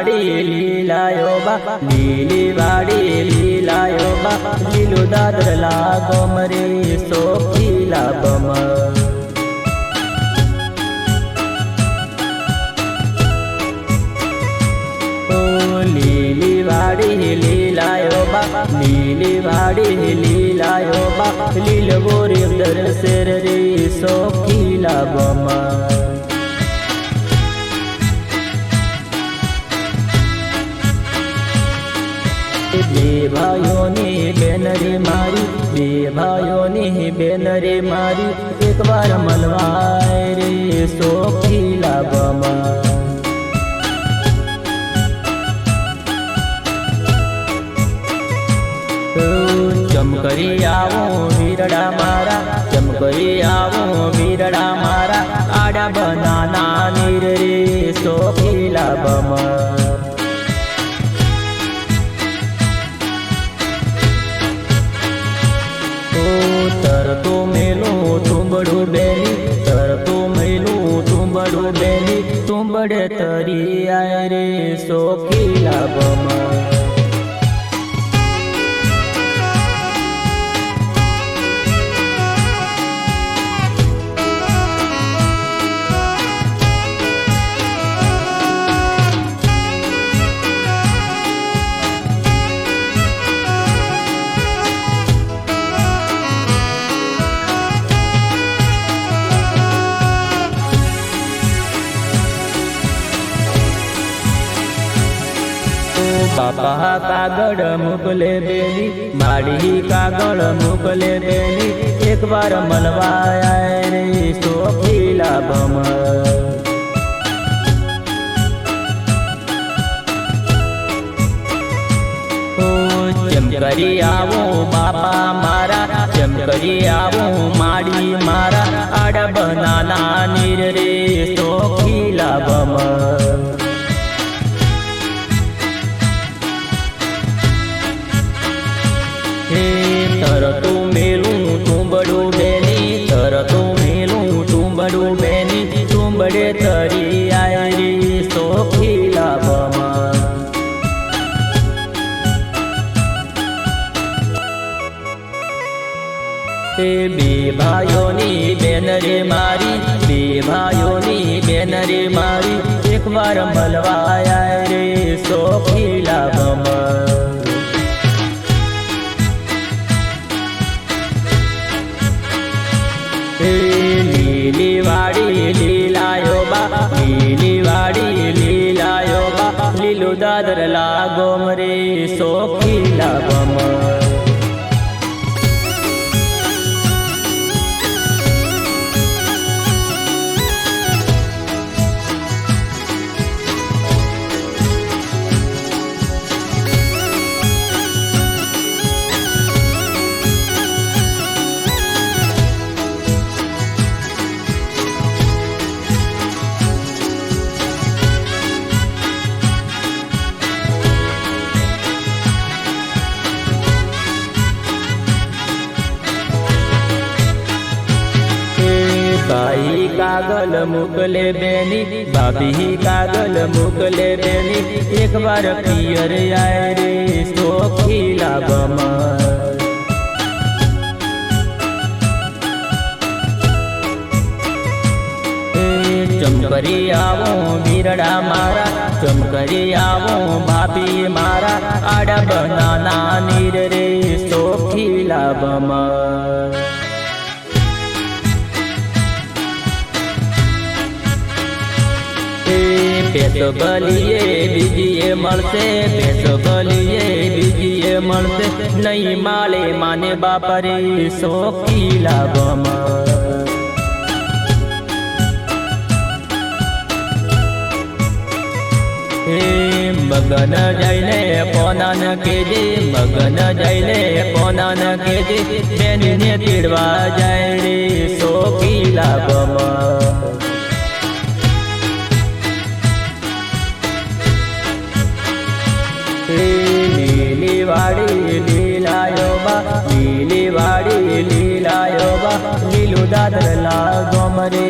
વાડી લીલાયો બા લીલી વાડી લીલાયો બા લીલો દાદર લાગો મરી સોખી લાબમ લીલી વાડી લીલાયો બા લીલી વાડી લીલાયો બા લીલવો રે દર શેર રે સોખી લાબમ બે ભાઈઓની બેન રે મારી બે ભાઈઓની બેન રે મારી એક વાર મળવાય રે સોખી લાબમાં ચમકરી આવો વીરડા મારા ચમકરી આવો વીરડા મારા આડા બનાના નીર રે સોખી લાબમાં તરતો મેલું તુંબડું બેલી તરતો મેલું તુંબડું બેલી તુંબડે તરી આય રે સોખી લાબમાં બાપા કાગળ મોકલે બેલી માડી કાગળ મોકલે બેલી એક વાર મળવાય રે સોખી લાબમ જેમ કરી આવો બાપા મારા જેમ કરી આવો માડી મારા આડા બનાના નીર રે સોખી લાબમ તરતું મેલું તુંબડું બેની તરતું મેલું તુંબડું બેની તુંબડે તરી આય રે સોખી લાબમાં તે બે ભાઈઓની બેન રે મારી બે ભાઈઓની બેન રે મારી એક વાર મળવાય રે સોખી લાબમાં લીલી વાડી લીલાયો બા લીલી વાડી લીલાયો બા લીલો દાદર લાગો મરે સોખી લાબમ भाई कागल मोकले बेनी भाभी कागल मोकले बेनी एक बार पियर आए रे सोखी लाबमा चमकरी आवो वीरड़ा मारा चमकरी आवो भाभी मारा आड़ा बनाना नीर रे सोखी लाबमा पेसो बलिए बीजीए मरसे पेसो बलिए बीजीए मरसे नहीं माले माने बापरे सोखी लाबमा मगन जाइले पोनान केजे मगन जाइले पोनान केजे बेनी ने तीड़वा जाए रे सोखी लाबमा लीली वाड़ी लीलायो बा लीली वाड़ी लीलायो बा लीलो दादर लागो मरे